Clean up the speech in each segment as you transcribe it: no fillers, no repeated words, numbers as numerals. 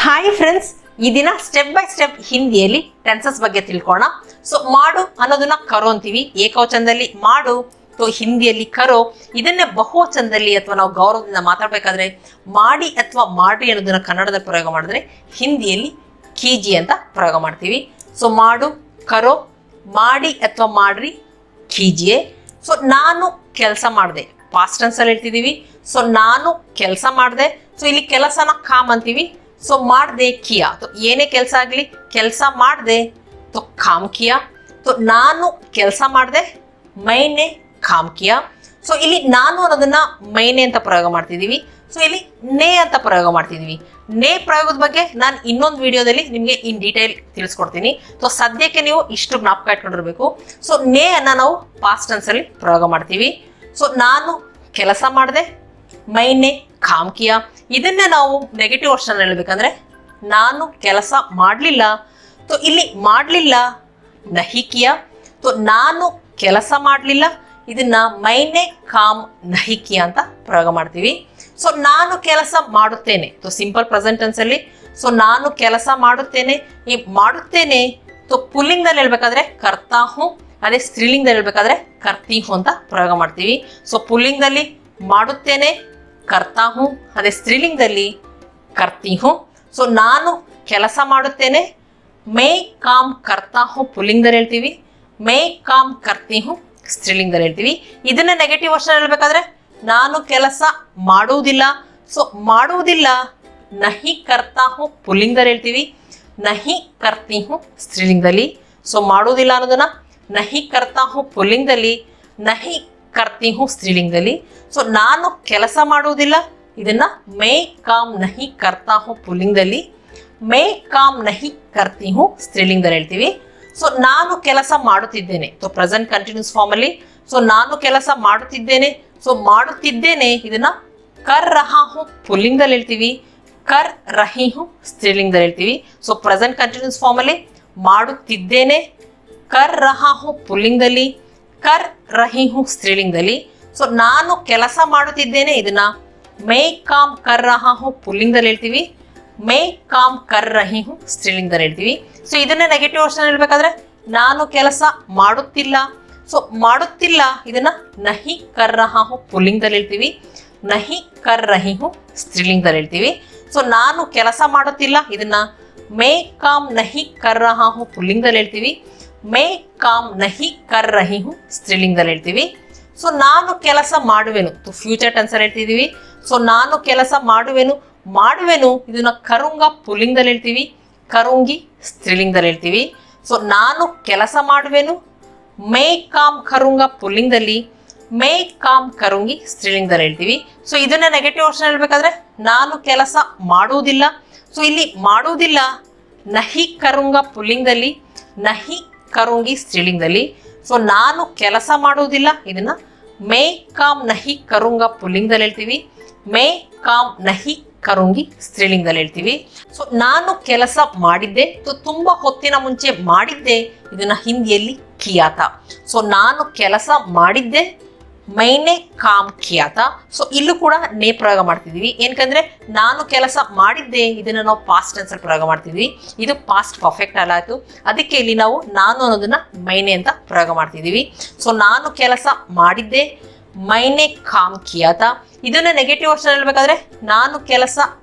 Hi friends, ಈ ದಿನ step by step ಹಿಂದಿಯಲ್ಲಿ ಟೆನ್ಸಸ್ ಬಗ್ಗೆ ತಿಳ್ಕೋಣ. ಸೊ ಮಾಡು ಅನ್ನೋದನ್ನ ಕರೋ ಅಂತೀವಿ, ಏಕವಚನದಲ್ಲಿ ಮಾಡು, ಹಿಂದಿಯಲ್ಲಿ ಕರೋ. ಇದನ್ನೇ ಬಹುವಚನದಲ್ಲಿ ಅಥವಾ ನಾವು ಗೌರವದಿಂದ ಮಾತಾಡ್ಬೇಕಾದ್ರೆ ಮಾಡಿ ಅಥವಾ ಮಾಡ್ರಿ ಅನ್ನೋದನ್ನ ಕನ್ನಡದಲ್ಲಿ ಪ್ರಯೋಗ ಮಾಡಿದ್ರೆ ಹಿಂದಿಯಲ್ಲಿ ಕೀಜಿ ಅಂತ ಪ್ರಯೋಗ ಮಾಡ್ತೀವಿ. ಸೊ ಮಾಡು ಕರೋ, ಮಾಡಿ ಅಥವಾ ಮಾಡ್ರಿ ಕೀಜಿಯೇ. ಸೊ ನಾನು ಕೆಲಸ ಮಾಡಿದೆ, ಪಾಸ್ಟ್ ಟೆನ್ಸ್ ಅಲ್ಲಿ ಹೇಳ್ತಿದೀವಿ. ಸೊ ನಾನು ಕೆಲಸ ಮಾಡಿದೆ, ಸೊ ಇಲ್ಲಿ ಕೆಲಸನ ಕಾಮ್ ಅಂತೀವಿ. ಸೊ ಮಾಡ್ದೆ ಕಿಯಾ, ಏನೇ ಕೆಲಸ ಆಗಲಿ ಕೆಲಸ ಮಾಡಿದೆ तो काम किया. तो ನಾನು ಕೆಲಸ ಮಾಡಿದೆ, ಮೈನೆ ಕಾಮ್ ಕಿಯಾ. ಸೊ ಇಲ್ಲಿ ನಾನು ಅನ್ನೋದನ್ನ ಮೈನೆ ಅಂತ ಪ್ರಯೋಗ ಮಾಡ್ತಿದೀವಿ. ಸೊ ಇಲ್ಲಿ ನೇ ಅಂತ ಪ್ರಯೋಗ ಮಾಡ್ತಿದೀವಿ. ನೇ ಪ್ರಯೋಗದ ಬಗ್ಗೆ ನಾನು ಇನ್ನೊಂದು ವಿಡಿಯೋದಲ್ಲಿ ನಿಮಗೆ ಇನ್ ಡೀಟೇಲ್ ತಿಳಿಸ್ಕೊಡ್ತೀನಿ. ಸೊ ಸದ್ಯಕ್ಕೆ ನೀವು ಇಷ್ಟು ಜ್ಞಾಪಕ ಇಟ್ಕೊಂಡಿರ್ಬೇಕು. ಸೊ ನೇ ಅನ್ನ ನಾವು ಪಾಸ್ಟ್ ಟೆನ್ಸ್ ಅಲ್ಲಿ ಪ್ರಯೋಗ ಮಾಡ್ತೀವಿ. ಸೊ ನಾನು ಕೆಲಸ ಮಾಡಿದೆ, ಮೈನೆ ಕಾಮ್ ಕಿಯಾ. ಇದನ್ನ ನಾವು ನೆಗೆಟಿವ್ ವರ್ಷನ್ ಹೇಳ್ಬೇಕಂದ್ರೆ ನಾನು ಕೆಲಸ ಮಾಡಲಿಲ್ಲ. तो ಇಲ್ಲಿ ಮಾಡಲಿಲ್ಲ ನಹಿ ಕಿಯಾ. तो ನಾನು ಕೆಲಸ ಮಾಡಲಿಲ್ಲ, ಇದನ್ನ ಮೈನೆ ಕಾಮ್ ನಹಿ ಕಿಯಾ ಅಂತ ಪ್ರಯೋಗ ಮಾಡ್ತೀವಿ. ಸೊ ನಾನು ಕೆಲಸ ಮಾಡುತ್ತೇನೆ, तो ಸಿಂಪಲ್ ಪ್ರೆಸೆಂಟ್ ಟೆನ್ಸ್ ಅಲ್ಲಿ. ಸೊ ನಾನು ಕೆಲಸ ಮಾಡುತ್ತೇನೆ, ಈ ಮಾಡುತ್ತೇನೆ तो ಪುಲ್ಲಿಂಗದಲ್ಲಿ ಹೇಳ್ಬೇಕಾದ್ರೆ ಕರ್ತಾ ಹೂಂ, ಅದೇ ಸ್ತ್ರೀಲಿಂಗದಲ್ಲಿ ಹೇಳ್ಬೇಕಾದ್ರೆ ಕರ್ತಿ ಹೂಂ ಅಂತ ಪ್ರಯೋಗ ಮಾಡ್ತೀವಿ. ಸೊ ಪುಲ್ಲಿಂಗದಲ್ಲಿ ಮಾಡುತ್ತೇನೆ ಕರ್ತಾ ಹೂಂ, ಅದೇ ಸ್ತ್ರೀಲಿಂಗದಲ್ಲಿ ಕರ್ತಿ ಹೂಂ. ಸೊ ನಾನು ಕೆಲಸ ಮಾಡುತ್ತೇನೆ, ಮೇ ಕಾಮ್ ಕರ್ತಾ ಹೂಂ ಪುಲ್ಲಿಂಗದಲ್ಲಿ ಹೇಳ್ತೀವಿ, ಮೇ ಕಾಮ್ ಕರ್ತಿ ಹೂಂ ಸ್ತ್ರೀಲಿಂಗದಲ್ಲಿ ಹೇಳ್ತೀವಿ. ಇದನ್ನ ನೆಗೆಟಿವ್ ವರ್ಷನ್ ಹೇಳ್ಬೇಕಾದ್ರೆ ನಾನು ಕೆಲಸ ಮಾಡುವುದಿಲ್ಲ. ಸೊ ಮಾಡುವುದಿಲ್ಲ ನಹಿ ಕರ್ತಾ ಹೂಂ ಪುಲ್ಲಿಂಗದಲ್ಲಿ ಹೇಳ್ತೀವಿ, ನಹಿ ಕರ್ತಿ ಹೂಂ ಸ್ತ್ರೀಲಿಂಗದಲ್ಲಿ. ಸೊ ಮಾಡುವುದಿಲ್ಲ ಅನ್ನೋದನ್ನ ನಹಿ ಕರ್ತಾ ಹೂಂ ಪುಲ್ಲಿಂಗದಲ್ಲಿ, ನಹಿ ಕರ್ತಿ ಹೂಂ ಸ್ತ್ರೀಲಿಂಗದಲ್ಲಿ. ಸೊ ನಾನು ಕೆಲಸ ಮಾಡುವುದಿಲ್ಲ, ಇದನ್ನ ಮೇ ಕಾಮ್ ನಹಿ ಕರ್ತಾ ಹೂಂ ಪುಲ್ಲಿಂಗದಲ್ಲಿ, ಮೇ ಕಾಮ್ ನಹಿ ಕರ್ತಿ ಹೂಂ ಸ್ತ್ರೀಲಿಂಗದಲ್ಲಿ ಹೇಳ್ತೀವಿ. ಸೊ ನಾನು ಕೆಲಸ ಮಾಡುತ್ತಿದ್ದೇನೆ, ಸೊ ಪ್ರೆಸೆಂಟ್ ಕಂಟಿನ್ಯೂಸ್ ಫಾರ್ಮ್ ಅಲ್ಲಿ. ಸೊ ನಾನು ಕೆಲಸ ಮಾಡುತ್ತಿದ್ದೇನೆ, ಸೊ ಮಾಡುತ್ತಿದ್ದೇನೆ ಇದನ್ನ ಕರ್ ರಹಾ ಹೂಂ ಪುಲ್ಲಿಂಗದಲ್ಲಿ ಹೇಳ್ತೀವಿ, ಕರ್ ರಹಿ ಹೂಂ ಸ್ತ್ರೀಲಿಂಗದಲ್ಲಿ ಹೇಳ್ತೀವಿ. ಸೊ ಪ್ರೆಸೆಂಟ್ ಕಂಟಿನ್ಯೂಸ್ ಫಾರ್ಮ್ ಅಲ್ಲಿ ಮಾಡುತ್ತಿದ್ದೇನೆ, ಕರ್ ರಹಾ ಹೂಂ ಪುಲ್ಲಿಂಗದಲ್ಲಿ, ಕರ್ ರಹಿ ಹೂಂ ಸ್ತ್ರೀಲಿಂಗದಲ್ಲಿ. ಸೊ ನಾನು ಕೆಲಸ ಮಾಡುತ್ತಿದ್ದೇನೆ, ಇದನ್ನ ಮೇ ಕಾಮ್ ಕರ್ ರಹಾ ಹೂಂ ಪುಲ್ಲಿಂಗದಲ್ಲಿ ಹೇಳ್ತೀವಿ, ಮೇ ಕಾಮ್ ಕರ್ ರಹಿ ಹೂಂ ಸ್ತ್ರೀಲಿಂಗದಲ್ಲಿ ಹೇಳ್ತೀವಿ. ಸೊ ಇದನ್ನ ನೆಗೆಟಿವ್ ವರ್ಷನ್ ಹೇಳ್ಬೇಕಾದ್ರೆ ನಾನು ಕೆಲಸ ಮಾಡುತ್ತಿಲ್ಲ. ಸೊ ಮಾಡುತ್ತಿಲ್ಲ ಇದನ್ನ ನಹಿ ಕರ್ ರಹಾ ಹೂಂ ಪುಲ್ಲಿಂಗದಲ್ಲಿ ಹೇಳ್ತೀವಿ, ನಹಿ ಕರ್ ರಹಿ ಹೂಂ ಸ್ತ್ರೀಲಿಂಗದಲ್ಲಿ ಹೇಳ್ತೀವಿ. ಸೊ ನಾನು ಕೆಲಸ ಮಾಡುತ್ತಿಲ್ಲ, ಇದನ್ನ ಮೇ ಕಾಮ್ ನಹಿ ಕರ್ ರಹಾ ಹೂಂ ಪುಲ್ಲಿಂಗದಲ್ಲಿ ಹೇಳ್ತೀವಿ, ಮೇ ಕಾಮ್ ನಹಿ ಕರ್ ರಹಿ ಹೂಂ ಸ್ತ್ರೀಲಿಂಗದಲ್ಲಿ ಹೇಳ್ತೀವಿ. ಸೊ ನಾನು ಕೆಲಸ ಮಾಡುವೆನು, ಫ್ಯೂಚರ್ ಟೆನ್ಸ್ ಅಲ್ಲಿ ಹೇಳ್ತಿದೀವಿ. ಸೊ ನಾನು ಕೆಲಸ ಮಾಡುವೆನು, ಮಾಡುವೆನು ಇದನ್ನ ಕರುಂಗ ಪುಲ್ಲಿಂಗದಲ್ಲಿ ಹೇಳ್ತೀವಿ, ಕರುಂಗಿ ಸ್ತ್ರೀಲಿಂಗದಲ್ಲಿ ಹೇಳ್ತೀವಿ. ಸೊ ನಾನು ಕೆಲಸ ಮಾಡುವೆನು, ಮೇ ಕಾಮ್ ಕರುಂಗ ಪುಲ್ಲಿಂಗದಲ್ಲಿ, ಮೇ ಕಾಮ್ ಕರುಂಗಿ ಸ್ತ್ರೀಲಿಂಗದಲ್ಲಿ ಹೇಳ್ತೀವಿ. ಸೊ ಇದನ್ನ ನೆಗೆಟಿವ್ ವರ್ಷನ್ ಹೇಳ್ಬೇಕಾದ್ರೆ ನಾನು ಕೆಲಸ ಮಾಡುವುದಿಲ್ಲ. ಸೊ ಇಲ್ಲಿ ಮಾಡುವುದಿಲ್ಲ ನಹಿ ಕರುಂಗ ಪುಲ್ಲಿಂಗದಲ್ಲಿ, ನಹಿ ಕರುಂಗಿ ಸ್ತ್ರೀಲಿಂಗದಲ್ಲಿ. ಸೊ ನಾನು ಕೆಲಸ ಮಾಡುವುದಿಲ್ಲ, ಇದನ್ನ ಮೇ ಕಾಮ್ ನಹಿ ಕರುಂಗ ಪುಲ್ಲಿಂಗದಲ್ಲಿ ಹೇಳ್ತೀವಿ, ಮೇ ಕಾಮ್ ನಹಿ ಕರುಂಗಿ ಸ್ತ್ರೀಲಿಂಗದಲ್ಲಿ ಹೇಳ್ತೀವಿ. ಸೊ ನಾನು ಕೆಲಸ ಮಾಡಿದ್ದೆ, ತುಂಬಾ ಹೊತ್ತಿನ ಮುಂಚೆ ಮಾಡಿದ್ದೆ, ಇದನ್ನ ಹಿಂದಿಯಲ್ಲಿ ಕಿಯಾತ. ಸೊ ನಾನು ಕೆಲಸ ಮಾಡಿದ್ದೆ, ಮೈನೆ ಕಾಮ್ ಕಿಯಾತ. ಸೊ ಇಲ್ಲೂ ಕೂಡ ನೇ ಪ್ರಯೋಗ ಮಾಡ್ತಿದೀವಿ. ಏನಕಂದ್ರೆ ನಾನು ಕೆಲಸ ಮಾಡಿದ್ದೆ ಇದನ್ನ ನಾವು ಪಾಸ್ಟ್ ಟೆನ್ಸ್ ಅಲ್ಲಿ ಪ್ರಯೋಗ ಮಾಡ್ತಿದ್ವಿ, ಇದು ಪಾಸ್ಟ್ ಪರ್ಫೆಕ್ಟ್ ಅಲ್ಲ ಆಯ್ತು. ಅದಕ್ಕೆ ಇಲ್ಲಿ ನಾವು ನಾನು ಅನ್ನೋದನ್ನ ಮೈನೆ ಅಂತ ಪ್ರಯೋಗ ಮಾಡ್ತಿದೀವಿ. ಸೊ ನಾನು ಕೆಲಸ ಮಾಡಿದ್ದೆ, ಮೈನೆ ಕಾಮ್ ಕಿಯಾತ. ಇದನ್ನ ನೆಗೆಟಿವ್ ವರ್ಷನ್ ಹೇಳ್ಬೇಕಾದ್ರೆ ನಾನು ಕೆಲಸ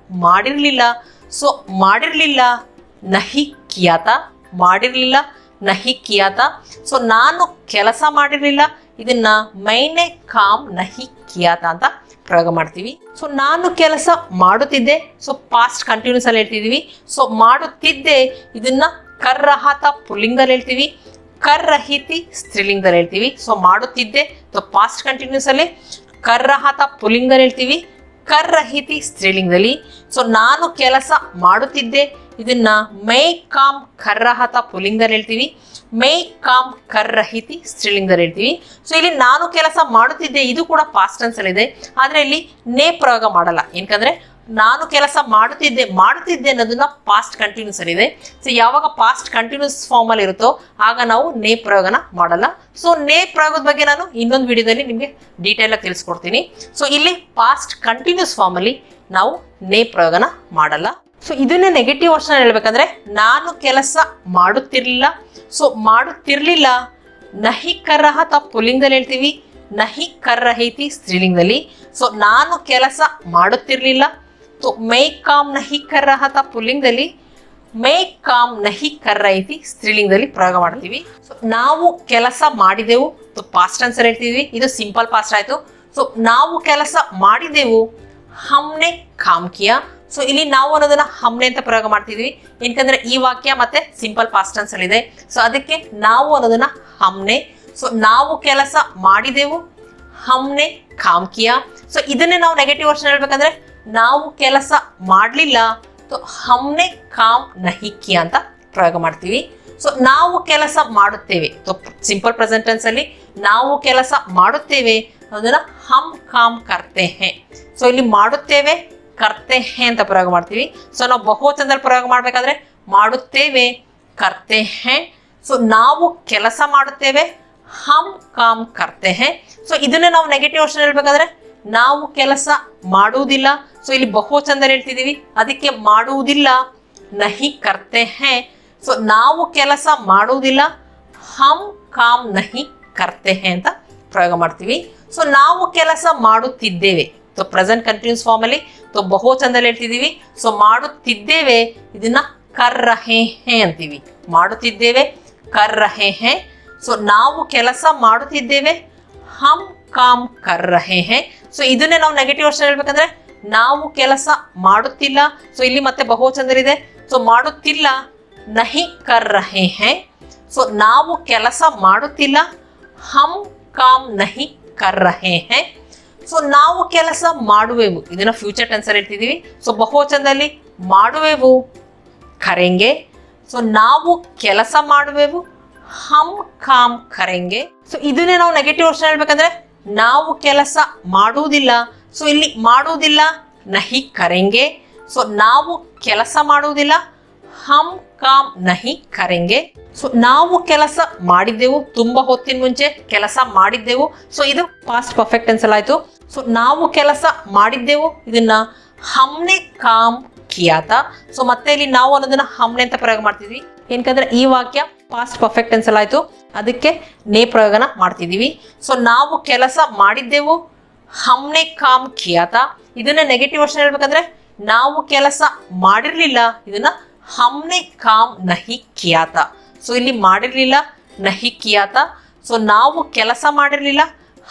ಮಾಡಿರ್ಲಿಲ್ಲ. ಸೊ ಮಾಡಿರ್ಲಿಲ್ಲ ನಹಿ ಕಿಯಾತ, ಮಾಡಿರ್ಲಿಲ್ಲ ನಹಿ ಕಿಯಾತ. ಸೊ ನಾನು ಕೆಲಸ ಮಾಡಿರ್ಲಿಲ್ಲ, ಇದನ್ನ ಮೈನೆ ಕಾಮ್ ನಹಿ ಕಿಯಾತ ಅಂತ ಪ್ರಯೋಗ ಮಾಡ್ತೀವಿ. ಸೊ ನಾನು ಕೆಲಸ ಮಾಡುತ್ತಿದ್ದೆ, ಸೊ ಪಾಸ್ಟ್ ಕಂಟಿನ್ಯೂಸ್ ಅಲ್ಲಿ ಹೇಳ್ತಿದೀವಿ. ಸೊ ಮಾಡುತ್ತಿದ್ದೆ ಇದನ್ನ ಕರ್ ರಹಾತ ಪುಲ್ಲಿಂಗದಲ್ಲಿ ಹೇಳ್ತೀವಿ, ಕರ್ ರಹಿತಿ ಸ್ತ್ರೀಲಿಂಗದಲ್ಲಿ ಹೇಳ್ತೀವಿ. ಸೊ ಮಾಡುತ್ತಿದ್ದೆ ಪಾಸ್ಟ್ ಕಂಟಿನ್ಯೂಸ್ ಅಲ್ಲಿ, ಕರ್ ರಹಾತ ಪುಲ್ಲಿಂಗದಲ್ಲಿ ಹೇಳ್ತೀವಿ, ಕರ್ ರಹಿತಿ ಸ್ತ್ರೀಲಿಂಗದಲ್ಲಿ. ಸೊ ನಾನು ಕೆಲಸ ಮಾಡುತ್ತಿದ್ದೆ ಇದನ್ನ ಮೇ ಕಾಮ್ ಕರ್ ರಹಾತ ಪುಲ್ಲಿಂಗದಲ್ಲಿ ಹೇಳ್ತೀವಿ, ಮೇ ಕಾಮ್ ಕರ್ ರಹಿತಿ ಸ್ತ್ರೀಲಿಂಗದಲ್ಲಿ ಹೇಳ್ತೀವಿ. ಸೊ ಇಲ್ಲಿ ನಾನು ಕೆಲಸ ಮಾಡುತ್ತಿದ್ದೆ ಇದು ಕೂಡ ಪಾಸ್ಟ್ ಟೆನ್ಸ್ ಅಲ್ಲಿ ಇದೆ, ಆದ್ರೆ ಇಲ್ಲಿ ನೇ ಪ್ರಯೋಗ ಮಾಡಲ್ಲ. ಏನಕಂದ್ರೆ ನಾನು ಕೆಲಸ ಮಾಡುತ್ತಿದ್ದೆ ಅನ್ನೋದನ್ನ ಪಾಸ್ಟ್ ಕಂಟಿನ್ಯೂಸ್ ಅಲ್ಲಿ ಇದೆ. ಸೊ ಯಾವಾಗ ಪಾಸ್ಟ್ ಕಂಟಿನ್ಯೂಸ್ ಫಾರ್ಮ್ ಅಲ್ಲಿ ಇರುತ್ತೋ ಆಗ ನಾವು ನೇ ಪ್ರಯೋಗನ ಮಾಡಲ್ಲ. ಸೊ ನೇ ಪ್ರಯೋಗದ ಬಗ್ಗೆ ನಾನು ಇನ್ನೊಂದು ವಿಡಿಯೋದಲ್ಲಿ ನಿಮಗೆ ಡೀಟೇಲ್ ಆಗಿ ತಿಳಿಸ್ಕೊಡ್ತೀನಿ. ಸೊ ಇಲ್ಲಿ ಪಾಸ್ಟ್ ಕಂಟಿನ್ಯೂಸ್ ಫಾರ್ಮ್ ಅಲ್ಲಿ ನಾವು ನೇ ಪ್ರಯೋಗನ ಮಾಡಲ್ಲ. ಸೊ ಇದನ್ನೇ ನೆಗೆಟಿವ್ ವರ್ಷನ್ ಹೇಳ್ಬೇಕಂದ್ರೆ ನಾನು ಕೆಲಸ ಮಾಡುತ್ತಿರ್ಲಿಲ್ಲ. ಸೊ ಮಾಡುತ್ತಿರ್ಲಿಲ್ಲ ನಹಿ ಕರ್ ರಹಾ ತಾ ಪುಲ್ಲಿಂಗದಲ್ಲಿ ಹೇಳ್ತೀವಿ, ನಹಿ ಕರ್ ರಹಿ ಥಿ ಸ್ತ್ರೀಲಿಂಗದಲ್ಲಿ. ಸೊ ನಾನು ಕೆಲಸ ಮಾಡುತ್ತಿರ್ಲಿಲ್ಲ. तो मैं काम नहीं कर रहा था ಪುಲ್ಲಿಂಗದಲ್ಲಿ, मैं काम नहीं कर रही थी ಸ್ತ್ರೀಲಿಂಗದಲ್ಲಿ ಪ್ರಯೋಗ ಮಾಡ್ತೀವಿ. ಸೊ ನಾವು ಕೆಲಸ ಮಾಡಿದೆವು तो ಪಾಸ್ಟ್ ಟೆನ್ಸ್ ಅಲ್ಲಿ ಹೇಳ್ತೀವಿ, ಇದು ಸಿಂಪಲ್ ಪಾಸ್ಟ್ ಆಯ್ತು. ಸೊ ನಾವು ಕೆಲಸ ಮಾಡಿದೆವು हमने काम किया. ಸೊ ಇಲ್ಲಿ ನಾವು ಅನ್ನೋದನ್ನ हमने ಅಂತ ಪ್ರಯೋಗ ಮಾಡ್ತಿದ್ವಿ, ಯಾಕಂದ್ರೆ ಈ ವಾಕ್ಯ ಮತ್ತೆ ಸಿಂಪಲ್ ಪಾಸ್ಟ್ ಟೆನ್ಸ್ ಅಲ್ಲಿ ಇದೆ. ಸೊ ಅದಕ್ಕೆ ನಾವು ಅನ್ನೋದನ್ನ हमने. ಸೊ ನಾವು ಕೆಲಸ ಮಾಡಿದೆವು हमने काम किया. ಸೊ ಇದನ್ನೇ ನಾವು ನೆಗೆಟಿವ್ ವರ್ಷನ್ ಹೇಳ್ಬೇಕಂದ್ರೆ ನಾವು ಕೆಲಸ ಮಾಡಲಿಲ್ಲ तो हमने काम नहीं किया ಅಂತ ಪ್ರಯೋಗ ಮಾಡ್ತೀವಿ. ಸೊ ನಾವು ಕೆಲಸ ಮಾಡುತ್ತೇವೆ तो ಸಿಂಪಲ್ ಪ್ರೆಸೆಂಟ್ ಟೆನ್ಸ್ ಅಲ್ಲಿ ನಾವು ಕೆಲಸ ಮಾಡುತ್ತೇವೆ ಅದನ್ನ हम काम करते हैं. ಸೊ ಇಲ್ಲಿ ಮಾಡುತ್ತೇವೆ करते हैं ಅಂತ ಪ್ರಯೋಗ ಮಾಡ್ತೀವಿ. ಸೊ ನಾವು ಬಹುವಚನದಲ್ಲಿ ಪ್ರಯೋಗ ಮಾಡಬೇಕಾದ್ರೆ ಮಾಡುತ್ತೇವೆ करते हैं. ಸೊ ನಾವು ಕೆಲಸ ಮಾಡುತ್ತೇವೆ हम काम करते हैं. ಸೊ ಇದನ್ನೇ ನಾವು ನೆಗೆಟಿವ್ ವರ್ಷನ್ ಹೇಳ್ಬೇಕಾದ್ರೆ ನಾವು ಕೆಲಸ ಮಾಡುವುದಿಲ್ಲ. ಸೊ ಇಲ್ಲಿ ಬಹುವಚನದಲ್ಲಿ ಹೇಳ್ತಿದೀವಿ, ಅದಕ್ಕೆ ಮಾಡುವುದಿಲ್ಲ ನಹಿ ಕರ್ತೆ ಹೇ. ಸೊ ನಾವು ಕೆಲಸ ಮಾಡುವುದಿಲ್ಲ ಹಮ್ ಕಾಮ್ ನಹಿ ಕರ್ತೆ ಹೇ ಅಂತ ಪ್ರಯೋಗ ಮಾಡ್ತೀವಿ. ಸೊ ನಾವು ಕೆಲಸ ಮಾಡುತ್ತಿದ್ದೇವೆ ಸೊ ಪ್ರೆಸೆಂಟ್ ಕಂಟಿನ್ಯೂಸ್ ಫಾರ್ಮ್ ಅಲ್ಲಿ ಸೊ ಬಹುವಚನದಲ್ಲಿ ಹೇಳ್ತಿದೀವಿ. ಸೊ ಮಾಡುತ್ತಿದ್ದೇವೆ ಇದನ್ನ ಕರ್ ರಹೆ ಹೇ ಅಂತೀವಿ, ಮಾಡುತ್ತಿದ್ದೇವೆ ಕರ್ ರಹೆ ಹೇ. ಸೊ ನಾವು ಕೆಲಸ ಮಾಡುತ್ತಿದ್ದೇವೆ ಹಮ್ ಕಾಮ್ ಕರ್ ರಹೆ ಹೇ. ಸೊ ಇದನ್ನೇ ನಾವು ನೆಗೆಟಿವ್ ವರ್ಷನ್ ಹೇಳ್ಬೇಕಂದ್ರೆ ನಾವು ಕೆಲಸ ಮಾಡುತ್ತಿಲ್ಲ. ಸೊ ಇಲ್ಲಿ ಮತ್ತೆ ಬಹುವಚನದಲ್ಲಿದೆ. ಸೊ ಮಾಡುತ್ತಿಲ್ಲ ನಹಿ ಕರ್ ರಹೆ ಹೇ. ಸೊ ನಾವು ಕೆಲಸ ಮಾಡುತ್ತಿಲ್ಲ ಹಮ್ ಕಾಮ್ ನಹಿ ಕರ್ ರಹೆ ಹೇ. ಸೊ ನಾವು ಕೆಲಸ ಮಾಡುವೆವು ಇದನ್ನ ಫ್ಯೂಚರ್ ಟೆನ್ಸ್ ಅಲ್ಲಿ ಹೇಳ್ತಿದೀವಿ. ಸೊ ಬಹುವಚನದಲ್ಲಿ ಮಾಡುವೆವು ಕರೆಂಗೆ. ಸೊ ನಾವು ಕೆಲಸ ಮಾಡುವೆವು ಹಮ್ ಕಾಮ್ ಕರೆಂಗೆ. ಸೊ ಇದನ್ನೇ ನಾವು ನೆಗೆಟಿವ್ ವರ್ಷನ್ ಹೇಳ್ಬೇಕಂದ್ರೆ ನಾವು ಕೆಲಸ ಮಾಡುವುದಿಲ್ಲ. ಸೊ ಇಲ್ಲಿ ಮಾಡುವುದಿಲ್ಲ ನಹಿ ಕರೆಂಗೆ. ಸೊ ನಾವು ಕೆಲಸ ಮಾಡುವುದಿಲ್ಲ ಹಮ್ ಕಾಮ್ ನಹಿ ಕರೆಂಗೆ. ಸೊ ನಾವು ಕೆಲಸ ಮಾಡಿದ್ದೆವು ತುಂಬಾ ಹೊತ್ತಿನ ಮುಂಚೆ ಕೆಲಸ ಮಾಡಿದ್ದೆವು. ಸೊ ಇದು ಪಾಸ್ಟ್ ಪರ್ಫೆಕ್ಟ್ ಟೆನ್ಸ್ ಅಲ್ಲಿ ಆಯ್ತು. ಸೊ ನಾವು ಕೆಲಸ ಮಾಡಿದ್ದೆವು ಇದನ್ನ ಹಮ್ನೆ ಕಾಮ್ ಕಿಯಾತ. ಸೊ ಮತ್ತೆ ಇಲ್ಲಿ ನಾವು ಅನ್ನೋದನ್ನ ಹಮ್ನೆ ಅಂತ ಪ್ರಯೋಗ ಮಾಡ್ತಿದ್ವಿ, ಏನಕಂದ್ರೆ ಈ ವಾಕ್ಯ ಪಾಸ್ಟ್ ಪರ್ಫೆಕ್ಟ್ ಟೆನ್ಸ್ ಅಲ್ಲಿ ಆಯ್ತು, ಅದಕ್ಕೆ ನೇ ಪ್ರಯೋಗನ ಮಾಡ್ತಿದೀವಿ. ಸೊ ನಾವು ಕೆಲಸ ಮಾಡಿದ್ದೆವು ಹಮ್ನೆ ಕಾಮ್ ಕಿಯಾತ. ಇದನ್ನ ನೆಗೆಟಿವ್ ವರ್ಷನ್ ಹೇಳ್ಬೇಕಂದ್ರೆ ನಾವು ಕೆಲಸ ಮಾಡಿರ್ಲಿಲ್ಲ ಇದನ್ನ ಹಮ್ನೆ ಕಾಮ್ ನಹಿ ಕಿಯಾತ. ಸೊ ಇಲ್ಲಿ ಮಾಡಿರ್ಲಿಲ್ಲ ನಹಿ ಕಿಯಾತ. ಸೊ ನಾವು ಕೆಲಸ ಮಾಡಿರ್ಲಿಲ್ಲ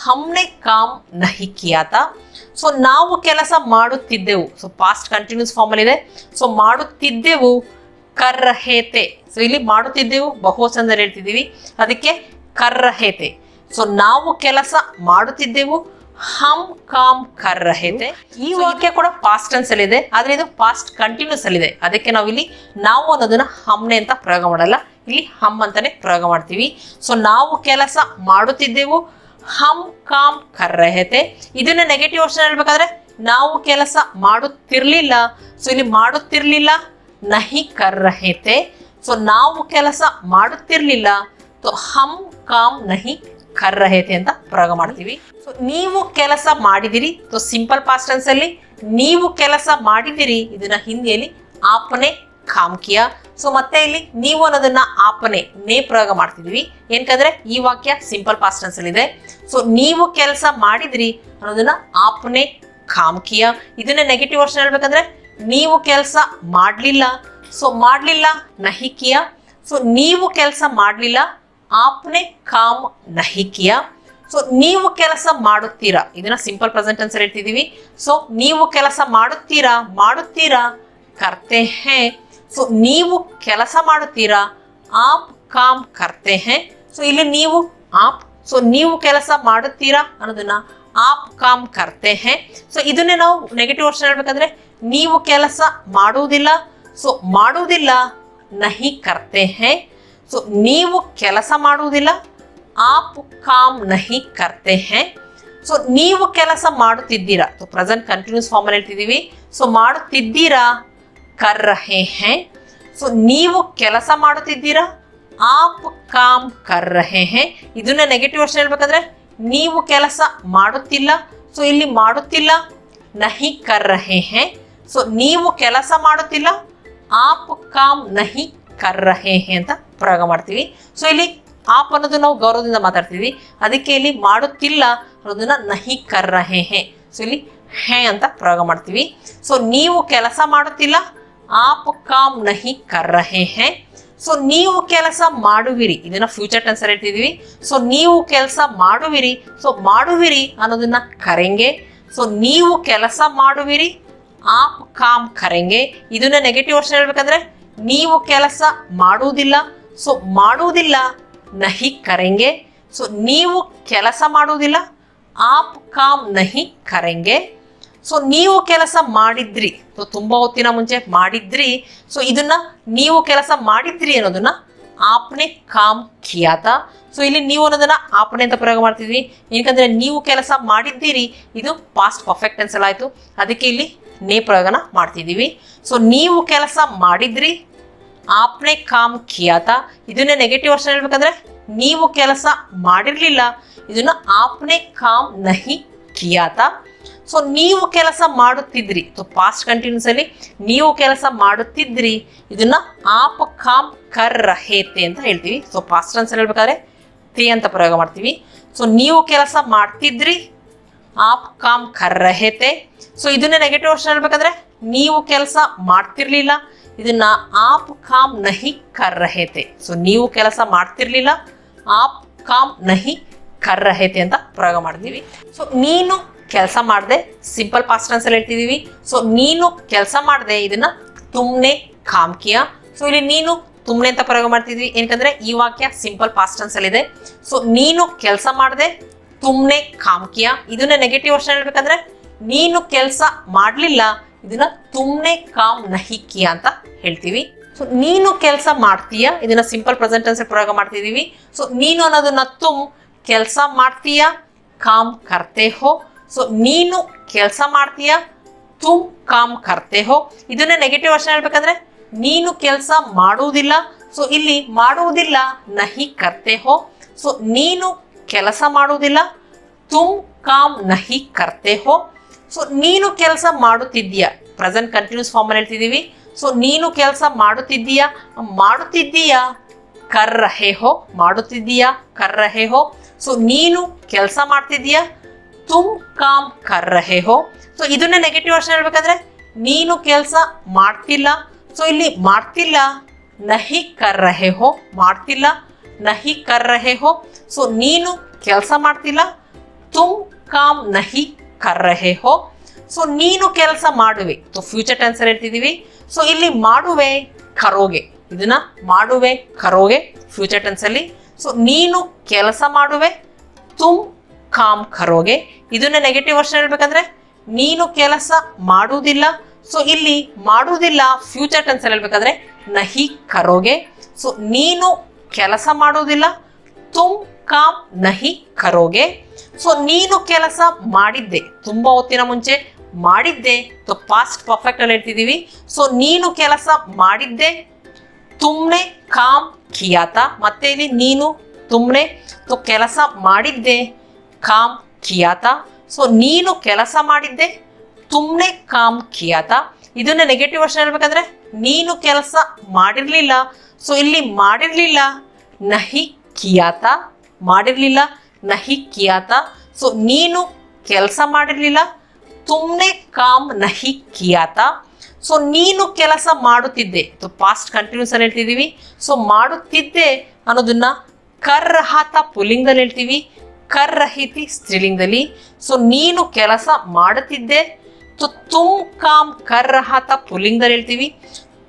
ಹಮ್ನೆ ಕಾಮ್ ನಹಿ ಕಿಯಾತ. ಸೊ ನಾವು ಕೆಲಸ ಮಾಡುತ್ತಿದ್ದೆವು ಸೊ ಪಾಸ್ಟ್ ಕಂಟಿನ್ಯೂಸ್ ಫಾರ್ಮ್ ಅಲ್ಲಿ ಇದೆ. ಸೊ ಮಾಡುತ್ತಿದ್ದೆವು ಕರ್ ರಹೆ ತೆ. ಸೊ ಇಲ್ಲಿ ಮಾಡುತ್ತಿದ್ದೆವು ಬಹುವಚನದಲ್ಲಿ ಹೇಳ್ತಿದ್ದೀವಿ, ಅದಕ್ಕೆ ಕರ್ ರಹೆ ತೆ. ಸೊ ನಾವು ಕೆಲಸ ಮಾಡುತ್ತಿದ್ದೆವು ಹಮ್ ಕಾಮ್ ಕರ್ ರಹೆ ತೆ. ಈ ವಾಕ್ಯ ಕೂಡ ಪಾಸ್ಟ್ ಟೆನ್ಸ್ ಅಲ್ಲಿ ಇದೆ, ಆದ್ರೆ ಇದು ಪಾಸ್ಟ್ ಕಂಟಿನ್ಯೂಸ್ ಅಲ್ಲಿ ಇದೆ, ಅದಕ್ಕೆ ನಾವು ಇಲ್ಲಿ ನಾವು ಅನ್ನೋದನ್ನ ಹಮ್ನೆ ಅಂತ ಪ್ರಯೋಗ ಮಾಡಲ್ಲ, ಇಲ್ಲಿ ಹಮ್ ಅಂತಾನೆ ಪ್ರಯೋಗ ಮಾಡ್ತೀವಿ. ಸೊ ನಾವು ಕೆಲಸ ಮಾಡುತ್ತಿದ್ದೆವು ಹಮ್ ಕಾಮ್ ಕರ್ ರಹೆ ತೆ. ಇದನ್ನ ನೆಗೆಟಿವ್ ವರ್ಷನ್ ಹೇಳ್ಬೇಕಾದ್ರೆ ನಾವು ಕೆಲಸ ಮಾಡುತ್ತಿರ್ಲಿಲ್ಲ. ಸೊ ಇಲ್ಲಿ ಮಾಡುತ್ತಿರ್ಲಿಲ್ಲ ನಹಿ ಕರ್ ರಹೆ ತೆ. ಸೊ ನಾವು ಕೆಲಸ ಮಾಡುತ್ತಿರ್ಲಿಲ್ಲ तो ಹಮ್ ಕಾಮ್ ನಹಿ ಕರ್ ರಹೆ ತೆ ಅಂತ ಪ್ರಯೋಗ ಮಾಡ್ತೀವಿ. ಸೊ ನೀವು ಕೆಲಸ ಮಾಡಿದಿರಿ तो ಸಿಂಪಲ್ ಪಾಸ್ಟ್ ಟೆನ್ಸ್ ಅಲ್ಲಿ ನೀವು ಕೆಲಸ ಮಾಡಿದಿರಿ ಇದನ್ನ ಹಿಂದಿಯಲ್ಲಿ ಆಪನೆ ಕಾಮ್ ಕಿಯಾ. ಸೊ ಮತ್ತೆ ಇಲ್ಲಿ ನೀವು ಅನ್ನೋದನ್ನ ಆಪನೆ ನೇ ಪ್ರಯೋಗ ಮಾಡ್ತಿದೀವಿ, ಏನಕಂದ್ರೆ ಈ ವಾಕ್ಯ ಸಿಂಪಲ್ ಪಾಸ್ಟ್ ಟೆನ್ಸ್ ಅಲ್ಲಿ ಇದೆ. ಸೊ ನೀವು ಕೆಲಸ ಮಾಡಿದ್ರಿ ಅನ್ನೋದನ್ನ ಆಪನೆ ಕಾಮ್ ಕಿಯಾ. ಇದನ್ನ ನೆಗೆಟಿವ್ ವರ್ಷನ್ ಹೇಳ್ಬೇಕಂದ್ರೆ ನೀವು ಕೆಲಸ ಮಾಡಲಿಲ್ಲ. ಸೊ ಮಾಡಲಿಲ್ಲ ನಹಿ ಕಿಯಾ. ಸೊ ನೀವು ಕೆಲಸ ಮಾಡಲಿಲ್ಲ ಆಪ್ನೆ ಕಾಮ್ ನಹಿ ಕಿಯಾ. ಸೊ ನೀವು ಕೆಲಸ ಮಾಡುತ್ತೀರಾ ಇದನ್ನ ಸಿಂಪಲ್ ಪ್ರೆಸೆಂಟ್ ಟೆನ್ಸ್ ಅಲ್ಲಿ ಹೇಳ್ತಿದೀವಿ. ಸೊ ನೀವು ಕೆಲಸ ಮಾಡುತ್ತೀರಾ ಕರ್ತೆ ಹೇ. ಸೊ ನೀವು ಕೆಲಸ ಮಾಡುತ್ತೀರಾ ಆಪ್ ಕಾಮ್ ಕರ್ತೆ ಹೇ. ಸೊ ಇಲ್ಲಿ ನೀವು ಆಪ್. ಸೊ ನೀವು ಕೆಲಸ ಮಾಡುತ್ತೀರಾ ಅನ್ನೋದನ್ನ ಆಪ್ ಕಾಮ್ ಕರ್ತೆ ಹೇ. ಸೊ ಇದನ್ನೇ ನಾವು ನೆಗೆಟಿವ್ ವರ್ಷನ್ ಹೇಳ್ಬೇಕಂದ್ರೆ ನೀವು ಕೆಲಸ ಮಾಡುವುದಿಲ್ಲ. ಸೊ ಮಾಡುವುದಿಲ್ಲ ನಹಿ ಕರ್ತೆ ಹೇ. ಸೊ ನೀವು ಕೆಲಸ ಮಾಡುವುದಿಲ್ಲ ಆಪ್ ಕಾಮ್ ನಹಿ ಕರ್ತೆ ಹೇ. ಸೊ ನೀವು ಕೆಲಸ ಮಾಡುತ್ತಿದ್ದೀರಾ ಸೊ ಪ್ರೆಸೆಂಟ್ ಕಂಟಿನ್ಯೂಸ್ ಫಾರ್ಮ್ ಅಲ್ಲಿ ಹೇಳ್ತಿದೀವಿ. ಸೊ ಮಾಡುತ್ತಿದ್ದೀರಾ ಕರ್ ರಹೆ ಹೇ. ಸೊ ನೀವು ಕೆಲಸ ಮಾಡುತ್ತಿದ್ದೀರಾ ಆಪ್ ಕಾಮ್ ಕರ್ ರಹೆ ಹೇ. ಇದನ್ನ ನೆಗೆಟಿವ್ ವರ್ಷನ್ ಹೇಳ್ಬೇಕಂದ್ರೆ ನೀವು ಕೆಲಸ ಮಾಡುತ್ತಿಲ್ಲ. ಸೊ ಇಲ್ಲಿ ಮಾಡುತ್ತಿಲ್ಲ ನಹಿ ಕರ್ ರಹೆ ಹೇ. ಸೊ ನೀವು ಕೆಲಸ ಮಾಡುತ್ತಿಲ್ಲ, ಆಪ್ ಕಾಮ್ ನಹಿ ಕರ್ ರಹೆ ಹೇ ಅಂತ ಪ್ರಯೋಗ ಮಾಡ್ತೀವಿ. ಸೊ ಇಲ್ಲಿ ಆಪ್ ಅನ್ನೋದು ನಾವು ಗೌರವದಿಂದ ಮಾತಾಡ್ತೀವಿ, ಅದಕ್ಕೆ ಇಲ್ಲಿ ಮಾಡುತ್ತಿಲ್ಲ ಅನ್ನೋದನ್ನ ನಹಿ ಕರ್ ರಹೆ ಹೇ. ಸೊ ಇಲ್ಲಿ ಹೇ ಅಂತ ಪ್ರಯೋಗ ಮಾಡ್ತೀವಿ. ಸೊ ನೀವು ಕೆಲಸ ಮಾಡುತ್ತಿಲ್ಲ, ಆಪ್ ಕಾಮ್ ನಹಿ ಕರ್ ರಹೆ ಹೇ. ಸೊ ನೀವು ಕೆಲಸ ಮಾಡುವಿರಿ, ಇದನ್ನ ಫ್ಯೂಚರ್ ಟೆನ್ಸ್ ಅಲ್ಲಿ ಹೇಳ್ತಿದೀವಿ. ಸೊ ನೀವು ಕೆಲಸ ಮಾಡುವಿರಿ, ಸೊ ಮಾಡುವಿರಿ ಅನ್ನೋದನ್ನ ಕರೆಂಗೆ. ಸೊ ನೀವು ಕೆಲಸ ಮಾಡುವಿರಿ, ಆಪ್ ಕಾಮ್ ಕರೆಂಗೆ. ಇದನ್ನ ನೆಗೆಟಿವ್ ವರ್ಷನ್ ಹೇಳ್ಬೇಕಂದ್ರೆ ನೀವು ಕೆಲಸ ಮಾಡುವುದಿಲ್ಲ, ಸೊ ಮಾಡುವುದಿಲ್ಲ ನಹಿ ಕರೆಂಗೆ. ಸೊ ನೀವು ಕೆಲಸ ಮಾಡುವುದಿಲ್ಲ, ಆಪ್ ಕಾಮ್ ನಹಿ ಕರೆಂಗೆ. ಸೊ ನೀವು ಕೆಲಸ ಮಾಡಿದ್ರಿ, ಸೊ ತುಂಬಾ ಹೊತ್ತಿನ ಮುಂಚೆ ಮಾಡಿದ್ರಿ. ಸೊ ಇದನ್ನ ನೀವು ಕೆಲಸ ಮಾಡಿದ್ರಿ ಅನ್ನೋದನ್ನ ಆಪ್ನೆ ಕಾಮ್ ಕಿಯಾತ. ಸೊ ಇಲ್ಲಿ ನೀವು ಅನ್ನೋದನ್ನ ಆಪ್ನೆ ಅಂತ ಪ್ರಯೋಗ ಮಾಡ್ತಿದ್ವಿ, ಏನಕಂದ್ರೆ ನೀವು ಕೆಲಸ ಮಾಡಿದ್ದೀರಿ, ಇದು ಪಾಸ್ಟ್ ಪರ್ಫೆಕ್ಟ್ ಟೆನ್ಸ್ ಅಲ್ಲಿ ಆಯ್ತು, ಅದಕ್ಕೆ ಇಲ್ಲಿ ನೇ ಪ್ರಯೋಗನ ಮಾಡ್ತಿದ್ದೀವಿ. ಸೊ ನೀವು ಕೆಲಸ ಮಾಡಿದ್ರಿ, ಆಪ್ನೆ ಕಾಮ್ ಕಿಯಾತ. ಇದನ್ನ ನೆಗೆಟಿವ್ ವರ್ಷನ್ ಹೇಳ್ಬೇಕಂದ್ರೆ ನೀವು ಕೆಲಸ ಮಾಡಿರ್ಲಿಲ್ಲ, ಇದನ್ನ ಆಪ್ನೆ ಕಾಮ್ ನಹಿ ಕಿಯಾತ. ಸೊ ನೀವು ಕೆಲಸ ಮಾಡುತ್ತಿದ್ರಿ, ಸೊ ಪಾಸ್ಟ್ ಕಂಟಿನ್ಯೂಸ್ ಅಲ್ಲಿ ನೀವು ಕೆಲಸ ಮಾಡುತ್ತಿದ್ರಿ, ಇದನ್ನ ಆಪ್ ಕಾಮ್ ಕರ್ ರಹೇತೆ ಅಂತ ಹೇಳ್ತೀವಿ. ಸೊ ಪಾಸ್ಟ್ ಟೆನ್ಸ್ ಹೇಳ್ಬೇಕಾದ್ರೆ ತೇ ಅಂತ ಪ್ರಯೋಗ ಮಾಡ್ತೀವಿ. ಸೊ ನೀವು ಕೆಲಸ ಮಾಡ್ತಿದ್ರಿ, ಆಪ್ ಕಾಮ್ ಕರ್ ರಹೇತೆ. ಸೊ ಇದನ್ನ ನೆಗೆಟಿವ್ ವರ್ಷನ್ ಹೇಳ್ಬೇಕಂದ್ರೆ ನೀವು ಕೆಲಸ ಮಾಡ್ತಿರ್ಲಿಲ್ಲ, ಇದನ್ನ ಆಪ್ ಕಾಮ್ ನಹಿ ಕರ್ ರಹೇತೆ. ಸೊ ನೀವು ಕೆಲಸ ಮಾಡ್ತಿರ್ಲಿಲ್ಲ, ಆಪ್ ಕಾಮ್ ನಹಿ ಕರ್ ರಹೇತೆ ಅಂತ ಪ್ರಯೋಗ ಮಾಡ್ತೀವಿ. ಸೊ ನೀನು ಕೆಲಸ ಮಾಡದೆ ಸಿಂಪಲ್ ಪಾಸ್ಟ್ ಟೆನ್ಸ್ ಅಲ್ಲಿ ಹೇಳ್ತಿದೀವಿ. ಸೊ ನೀನು ಕೆಲಸ ಮಾಡದೆ, ಇದನ್ನ ತುಮ್ನೆ ಕಾಮ್ ಕಿಯಾ. ಸೊ ಇಲ್ಲಿ ನೀನು ತುಮ್ನೆ ಅಂತ ಪ್ರಯೋಗ ಮಾಡ್ತಿದ್ವಿ, ಏನಕಂದ್ರೆ ಈ ವಾಕ್ಯ ಸಿಂಪಲ್ ಪಾಸ್ಟ್ ಟೆನ್ಸ್ ಅಲ್ಲಿ ಇದೆ. ಸೊ ನೀನು ಕೆಲಸ ಮಾಡದೆ ತುಮ್ನೆ ಕಾಮ್ ಕಿಯಾ. ಇದನ್ನ ನೆಗೆಟಿವ್ ವರ್ಷನ್ ಹೇಳ್ಬೇಕಂದ್ರೆ ನೀನು ಕೆಲಸ ಮಾಡ್ಲಿಲ್ಲ, ಇದನ್ನ ತುಮ್ನೆ ಕಾಮ್ ನಹಿ ಕಿಯಾ ಅಂತ ಹೇಳ್ತೀವಿ. ಸೊ ನೀನು ಕೆಲಸ ಮಾಡ್ತೀಯಾ, ಇದನ್ನ ಸಿಂಪಲ್ ಪ್ರೆಸೆಂಟ್ ಟೆನ್ಸ್ ಪ್ರಯೋಗ ಮಾಡ್ತಿದೀವಿ. ಸೊ ನೀನು ಅನ್ನೋದನ್ನ ತುಮ್ ಕೆಲಸ ಮಾಡ್ತೀಯಾ, ಕಾಮ್ ಕರ್ತೆ ಹೋ. ಸೊ ನೀನು ಕೆಲಸ ಮಾಡ್ತೀಯಾ, ತುಮ್ ಕಾಮ್ ಕರ್ತೆ ಹೋ. ಇದನ್ನ ನೆಗೆಟಿವ್ ವರ್ಷನ್ ಹೇಳ್ಬೇಕಂದ್ರೆ ನೀನು ಕೆಲಸ ಮಾಡುವುದಿಲ್ಲ, ಸೊ ಇಲ್ಲಿ ಮಾಡುವುದಿಲ್ಲ ನಹಿ ಕರ್ತೆ ಹೋ. ಸೊ ನೀನು ಕೆಲಸ ಮಾಡುವುದಿಲ್ಲ, ತುಮ್ ಕಾಮ್ ನಹಿ ಕರ್ತೆ ಹೋ. ಸೊ ನೀನು ಕೆಲಸ ಮಾಡುತ್ತಿದ್ದೀಯಾ, ಪ್ರೆಸೆಂಟ್ ಕಂಟಿನ್ಯೂಸ್ ಫಾರ್ಮ್ ಅಲ್ಲಿ ಹೇಳ್ತಿದೀವಿ. ಸೊ ನೀನು ಕೆಲಸ ಮಾಡುತ್ತಿದ್ದೀಯಾ, ಮಾಡುತ್ತಿದ್ದೀಯಾ ಕರ್ ರಹೆ ಹೋ, ಮಾಡುತ್ತಿದ್ದೀಯಾ ಕರ್ ರಹೆ ಹೋ. ಸೊ ನೀನು ಕೆಲಸ ಮಾಡ್ತಿದ್ದೀಯಾ, ತುಮ್ ಕಾಮ್ ಕರ್ ರಹೆ ಹೋ. ಸೊ ಇದನ್ನ ನೆಗೆಟಿವ್ ವರ್ಷನ್ ಹೇಳ್ಬೇಕಂದ್ರೆ ನೀನು ಕೆಲಸ ಮಾಡ್ತಿಲ್ಲ, ಸೊ ಇಲ್ಲಿ ಮಾಡ್ತಿಲ್ಲ ನಹಿ ಕರ್ ರಹೆ ಹೋ, ಮಾಡ್ತಿಲ್ಲ ನಹಿ ಕರ್ ರಹೆ ಹೋ. ಸೊ ನೀನು ಕೆಲಸ ಮಾಡ್ತಿಲ್ಲ, ತುಮ್ ಕಾಮ್ ನಹಿ ಕರ್ ರಹೆ ಹೋ. ಸೊ ನೀನು ಕೆಲಸ ಮಾಡುವೆ, ಸೊ ಫ್ಯೂಚರ್ ಟೆನ್ಸ್ ಅಲ್ಲಿ ಹೇಳ್ತಿದೀವಿ. ಸೊ ಇಲ್ಲಿ ಮಾಡುವೆ ಕರೋಗೆ, ಇದನ್ನ ಮಾಡುವೆ ಕರೋಗೆ ಫ್ಯೂಚರ್ ಟೆನ್ಸ್ ಅಲ್ಲಿ. ಸೊ ನೀನು ಕೆಲಸ ಮಾಡುವೆ, ತುಮ್ ಕಾಮ್ ಕರೋಗೆ. ಇದನ್ನ ನೆಗೆಟಿವ್ ವರ್ಷನ್ ಹೇಳ್ಬೇಕಂದ್ರೆ ನೀನು ಕೆಲಸ ಮಾಡುವುದಿಲ್ಲ, ಸೊ ಇಲ್ಲಿ ಮಾಡುವುದಿಲ್ಲ ಫ್ಯೂಚರ್ ಟೆನ್ಸ್ ಅಲ್ಲಿ ಹೇಳ್ಬೇಕಾದ್ರೆ ನಹಿ ಕರೋಗೆ. ಸೊ ನೀನು ಕೆಲಸ ಮಾಡುವುದಿಲ್ಲ, ತುಮ್ ಕಾಮ್ ನಹಿ ಕರೋಗೆ. ಸೊ ನೀನು ಕೆಲಸ ಮಾಡಿದ್ದೆ, ತುಂಬಾ ಹೊತ್ತಿನ ಮುಂಚೆ ಮಾಡಿದ್ದೆ, ಸೊ ಪಾಸ್ಟ್ ಪರ್ಫೆಕ್ಟ್ ಅಲ್ಲಿ ಹೇಳ್ತಿದೀವಿ. ಸೊ ನೀನು ಕೆಲಸ ಮಾಡಿದ್ದೆ, ತುಮ್ನೆ ಕಾಮ್ ಕಿಯಾತ. ಮತ್ತೆ ಇಲ್ಲಿ ನೀನು ತುಮ್ನೆ, ಸೊ ಕೆಲಸ ಮಾಡಿದ್ದೆ, ಕಾಮ್ ಕಿಯಾತ. ಸೊ ನೀನು ಕೆಲಸ ಮಾಡಿದ್ದೆ, ತುಮ್ನೆ ಕಾಮ್ ಕಿಯಾತ. ಇದನ್ನ ನೆಗೆಟಿವ್ ವರ್ಷನ್ ಹೇಳ್ಬೇಕಂದ್ರೆ ನೀನು ಕೆಲಸ ಮಾಡಿರ್ಲಿಲ್ಲ, ಸೊ ಇಲ್ಲಿ ಮಾಡಿರ್ಲಿಲ್ಲ ನಹಿ ಕಿಯಾತ, ಮಾಡಿರ್ಲಿಲ್ಲ ನಹಿ ಕಿಯಾತ. ಸೊ ನೀನು ಕೆಲಸ ಮಾಡಿರ್ಲಿಲ್ಲ, ತುಮ್ನೆ ಕಾಮ್ ನಹಿ ಕಿಯಾತ. ಸೊ ನೀನು ಕೆಲಸ ಮಾಡುತ್ತಿದ್ದೆ, ಸೊ ಪಾಸ್ಟ್ ಕಂಟಿನ್ಯೂಸ್ ಅಲ್ಲಿ ಹೇಳ್ತಿದೀವಿ. ಸೊ ಮಾಡುತ್ತಿದ್ದೆ ಅನ್ನೋದನ್ನ ಕರ್ ರಹಾತ ಪುಲ್ಲಿಂಗದಲ್ಲಿ ಹೇಳ್ತೀವಿ, ಕರ್ ರಹಿತಿ ಸ್ತ್ರೀಲಿಂಗದಲ್ಲಿ. ಸೊ ನೀನು ಕೆಲಸ ಮಾಡುತ್ತಿದ್ದೆ, ಸೊ ತುಮ್ ಕಾಮ್ ಕರ್ ರಹಾತ ಪುಲ್ಲಿಂಗದಲ್ಲಿ ಹೇಳ್ತೀವಿ,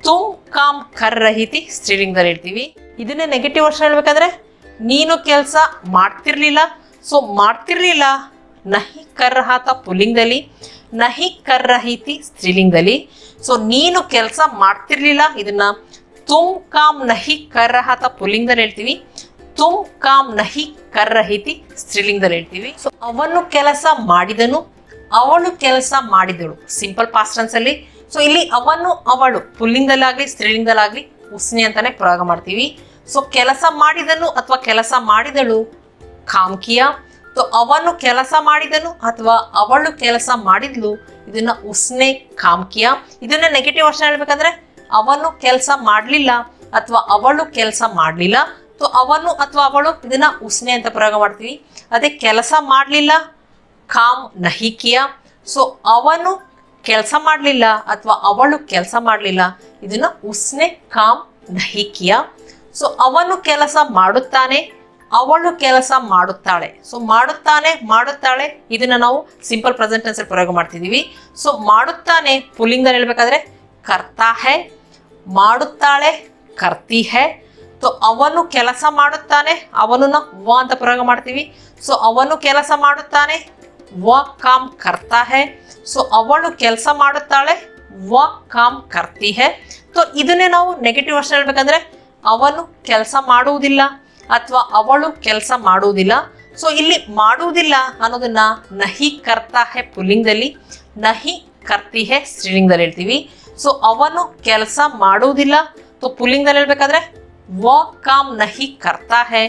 ತುಮ್ ಕಾಮ್ ಕರ್ ರಹಿತಿ ಸ್ತ್ರೀಲಿಂಗದಲ್ಲಿ ಹೇಳ್ತೀವಿ. ಇದನ್ನೇ ನೆಗೆಟಿವ್ ವರ್ಷನ್ ಹೇಳ್ಬೇಕಂದ್ರೆ ನೀನು ಕೆಲಸ ಮಾಡ್ತಿರ್ಲಿಲ್ಲ, ಸೊ ಮಾಡ್ತಿರ್ಲಿಲ್ಲ ನಹಿ ಕರ್ ರಹಾತ ಪುಲ್ಲಿಂಗದಲ್ಲಿ, ನಹಿ ಕರ್ ರಹಿತಿ ಸ್ತ್ರೀಲಿಂಗದಲ್ಲಿ. ಸೊ ನೀನು ಕೆಲಸ ಮಾಡ್ತಿರ್ಲಿಲ್ಲ, ಇದನ್ನ ತುಮ್ ಕಾಮ್ ನಹಿ ಕರ್ ರಹಾತ ಪುಲ್ಲಿಂಗದಲ್ಲಿ ಹೇಳ್ತೀವಿ, ತುಮ್ ಕಾಮ್ ನಹಿ ಕರ್ ರಹಿತಿ ಸ್ತ್ರೀಲಿಂಗದಲ್ಲಿ ಹೇಳ್ತೀವಿ. ಸೊ ಅವನು ಕೆಲಸ ಮಾಡಿದನು, ಅವಳು ಕೆಲಸ ಮಾಡಿದಳು ಸಿಂಪಲ್ ಪಾಸ್ಟ್ ಟೆನ್ಸ್ ಅಲ್ಲಿ. ಸೊ ಇಲ್ಲಿ ಅವನು ಅವಳು ಪುಲ್ಲಿಂಗದಲ್ಲಾಗ್ಲಿ ಸ್ತ್ರೀಲಿಂಗದಲ್ಲಾಗ್ಲಿ ಉಸ್ನೆ ಅಂತಾನೆ ಪ್ರಯೋಗ ಮಾಡ್ತೀವಿ. ಸೊ ಕೆಲಸ ಮಾಡಿದನು ಅಥವಾ ಕೆಲಸ ಮಾಡಿದಳು ಕಾಮ್ ಕಿಯಾ, ಅವನು ಕೆಲಸ ಮಾಡಿದನು ಅಥವಾ ಅವಳು ಕೆಲಸ ಮಾಡಿದ್ಲು, ಇದನ್ನ ಉಸ್ನೆ ಕಾಮ್ ಕಿಯಾ. ಇದನ್ನ ನೆಗೆಟಿವ್ ವರ್ಷನ್ ಹೇಳ್ಬೇಕಂದ್ರೆ ಅವನು ಕೆಲಸ ಮಾಡ್ಲಿಲ್ಲ ಅಥವಾ ಅವಳು ಕೆಲಸ ಮಾಡ್ಲಿಲ್ಲ. ಅವನು ಅಥವಾ ಅವಳು ಇದನ್ನ ಉಸ್ನೆ ಅಂತ ಪ್ರಯೋಗ ಮಾಡ್ತೀವಿ. ಅದೇ ಕೆಲಸ ಮಾಡ್ಲಿಲ್ಲ ಕಾಮ್ ನಹಿ ಕಿಯಾ. ಅವನು ಕೆಲಸ ಮಾಡ್ಲಿಲ್ಲ ಅಥವಾ ಅವಳು ಕೆಲಸ ಮಾಡ್ಲಿಲ್ಲ, ಇದನ್ನ ಉಸ್ನೆ ಕಾಮ್ ನಹಿ ಕಿಯಾ. ಅವನು ಕೆಲಸ ಮಾಡುತ್ತಾನೆ, ಅವಳು ಕೆಲಸ ಮಾಡುತ್ತಾಳೆ. ಮಾಡುತ್ತಾನೆ ಮಾಡುತ್ತಾಳೆ ಇದನ್ನ ನಾವು ಸಿಂಪಲ್ ಪ್ರೆಸೆಂಟ್ ಟೆನ್ಸ್ ಪ್ರಯೋಗ ಮಾಡ್ತಿದೀವಿ. ಮಾಡುತ್ತಾನೆ ಪುಲ್ಲಿಂಗದಲ್ಲಿ ಹೇಳ್ಬೇಕಾದ್ರೆ ಕರ್ತಾ ಹೈ, ಮಾಡುತ್ತಾಳೆ ಕರ್ತಿ ಹೈ. ಅವನು ಕೆಲಸ ಮಾಡುತ್ತಾನೆ, ಅವನನ್ನ ವ ಅಂತ ಪ್ರಯೋಗ ಮಾಡ್ತೀವಿ. ಅವನು ಕೆಲಸ ಮಾಡುತ್ತಾನೆ ವ ಕಾಮ್ ಕರ್ತಾ ಹೈ. ಅವಳು ಕೆಲಸ ಮಾಡುತ್ತಾಳೆ ವ ಕಾಮ್ ಕರ್ತಿ ಹೈ. ಇದನ್ನೇ ನಾವು ನೆಗೆಟಿವ್ ವರ್ಷನ್ ಹೇಳ್ಬೇಕಂದ್ರೆ ಅವನು ಕೆಲಸ ಮಾಡುವುದಿಲ್ಲ ಅಥವಾ ಅವಳು ಕೆಲಸ ಮಾಡುವುದಿಲ್ಲ. ಇಲ್ಲಿ ಮಾಡುವುದಿಲ್ಲ ಅನ್ನೋದನ್ನ ನಹಿ ಕರ್ತಾ ಹೈ ಪುಲ್ಲಿಂಗದಲ್ಲಿ, ನಹಿ ಕರ್ತಿ ಹೈ ಸ್ತ್ರೀಲಿಂಗದಲ್ಲಿ ಹೇಳ್ತೀವಿ. ಅವನು ಕೆಲಸ ಮಾಡುವುದಿಲ್ಲ ಪುಲ್ಲಿಂಗದಲ್ಲಿ ಹೇಳ್ಬೇಕಾದ್ರೆ ವ ಕಾಮ್ ನಹಿ ಕರ್ತಾ ಹೈ.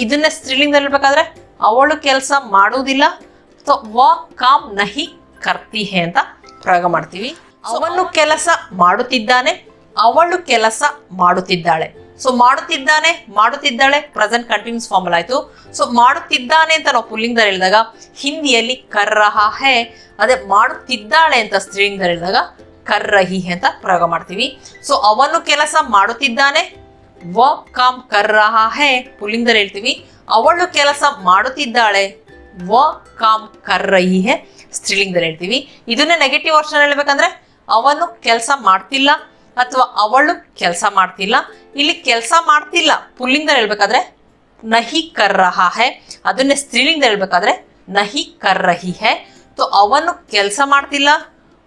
ಇದನ್ನ ಸ್ತ್ರೀಲಿಂಗದಲ್ಲಿ ಹೇಳ್ಬೇಕಾದ್ರೆ ಅವಳು ಕೆಲಸ ಮಾಡುವುದಿಲ್ಲ, ವ ಕಾಮ್ ನಹಿ ಕರ್ತಿ ಹೈ ಅಂತ ಪ್ರಯೋಗ ಮಾಡ್ತೀವಿ. ಅವನು ಕೆಲಸ ಮಾಡುತ್ತಿದ್ದಾನೆ, ಅವಳು ಕೆಲಸ ಮಾಡುತ್ತಿದ್ದಾಳೆ. ಮಾಡುತ್ತಿದ್ದಾನೆ ಮಾಡುತ್ತಿದ್ದಾಳೆ ಪ್ರೆಸೆಂಟ್ ಕಂಟಿನ್ಯೂಸ್ ಫಾರ್ಮಲ್ ಆಯ್ತು. ಮಾಡುತ್ತಿದ್ದಾನೆ ಅಂತ ನಾವು ಪುಲ್ಲಿಂಗದಲ್ಲಿ ಹೇಳಿದಾಗ ಹಿಂದಿಯಲ್ಲಿ ಕರ್ ರಹಾ ಹೈ, ಅದೇ ಮಾಡುತ್ತಿದ್ದಾಳೆ ಅಂತ ಸ್ತ್ರೀಲಿಂಗದಲ್ಲಿ ಹೇಳಿದಾಗ ಕರ್ ರಹಿ ಹೈ ಅಂತ ಪ್ರಯೋಗ ಮಾಡ್ತೀವಿ. ಅವನು ಕೆಲಸ ಮಾಡುತ್ತಿದ್ದಾನೆ ವ ಕಾಮ್ ಕರ್ ರಹಾ ಹೈ ಪುಲ್ಲಿಂಗದಲ್ಲಿ ಹೇಳ್ತೀವಿ. ಅವಳು ಕೆಲಸ ಮಾಡುತ್ತಿದ್ದಾಳೆ ವ ಕಾಮ್ ಕರ್ ರಹಿ ಹೈ ಸ್ತ್ರೀಲಿಂಗದಲ್ಲಿ ಹೇಳ್ತೀವಿ. ಇದನ್ನ ನೆಗೆಟಿವ್ ವರ್ಷನ್ ಹೇಳ್ಬೇಕಂದ್ರೆ ಅವನು ಕೆಲಸ ಮಾಡ್ತಿಲ್ಲ ಅಥವಾ ಅವಳು ಕೆಲಸ ಮಾಡ್ತಿಲ್ಲ. ಇಲ್ಲಿ ಕೆಲಸ ಮಾಡ್ತಿಲ್ಲ ಪುಲ್ಲಿಂಗದಲ್ಲಿ ಹೇಳ್ಬೇಕಾದ್ರೆ ನಹಿ ಕರ್ ರಹಾ ಹೈ, ಅದನ್ನೇ ಸ್ತ್ರೀಲಿಂಗದಲ್ಲಿ ಹೇಳ್ಬೇಕಾದ್ರೆ ನಹಿ ಕರ್ ರಹಿ ಹೈ. ಅವನು ಕೆಲಸ ಮಾಡ್ತಿಲ್ಲ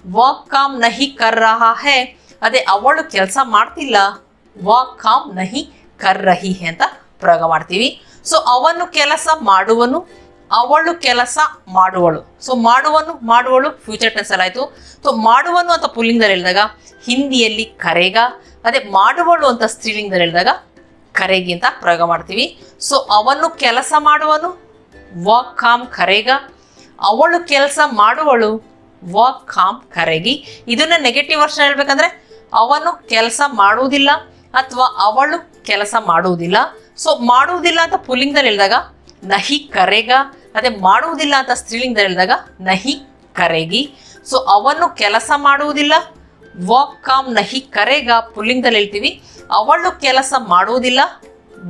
ವ ಕಾಮ್ ನಹಿ ಕರ್ ರಹಾ ಹೈ, ಅದೇ ಅವಳು ಕೆಲಸ ಮಾಡ್ತಿಲ್ಲ ವ ಕಾಮ್ ನಹಿ ಕರ್ ರಹಿ ಹೈ ಅಂತ ಪ್ರಯೋಗ ಮಾಡ್ತೀವಿ. ಅವನು ಕೆಲಸ ಮಾಡುವನು, ಅವಳು ಕೆಲಸ ಮಾಡುವಳು. ಮಾಡುವನು ಮಾಡುವಳು ಫ್ಯೂಚರ್ ಟೆನ್ಸ್ ಅಲ್ಲಿ ಆಯ್ತು. ಮಾಡುವನು ಅಂತ ಪುಲ್ಲಿಂಗದಲ್ಲಿ ಹೇಳಿದಾಗ ಹಿಂದಿಯಲ್ಲಿ ಕರೆಗ, ಅದೇ ಮಾಡುವಳು ಅಂತ ಸ್ತ್ರೀಲಿಂಗದಲ್ಲಿ ಹೇಳಿದಾಗ ಕರೆಗಿ ಅಂತ ಪ್ರಯೋಗ ಮಾಡ್ತೀವಿ. ಅವನು ಕೆಲಸ ಮಾಡುವನು ವ ಕಾಮ್ ಕರೆಗ, ಅವಳು ಕೆಲಸ ಮಾಡುವಳು ವ ಕಾಮ್ ಕರೆಗಿ. ಇದನ್ನ ನೆಗೆಟಿವ್ ವರ್ಷನ್ ಹೇಳ್ಬೇಕಂದ್ರೆ ಅವನು ಕೆಲಸ ಮಾಡುವುದಿಲ್ಲ ಅಥವಾ ಅವಳು ಕೆಲಸ ಮಾಡುವುದಿಲ್ಲ. ಮಾಡುವುದಿಲ್ಲ ಅಂತ ಪುಲ್ಲಿಂಗದಲ್ಲಿ ಹೇಳಿದಾಗ ನಹಿ ಕರೆಗ, ಅದೇ ಮಾಡುವುದಿಲ್ಲ ಅಂತ ಸ್ತ್ರೀಲಿಂಗದಲ್ಲಿ ಹೇಳಿದಾಗ ನಹಿ ಕರೆಗಿ. ಅವನು ಕೆಲಸ ಮಾಡುವುದಿಲ್ಲ ವ ಕಾಮ್ ನಹಿ ಕರೆಗ ಪುಲ್ಲಿಂಗದಲ್ಲಿ ಹೇಳ್ತೀವಿ. ಅವಳು ಕೆಲಸ ಮಾಡುವುದಿಲ್ಲ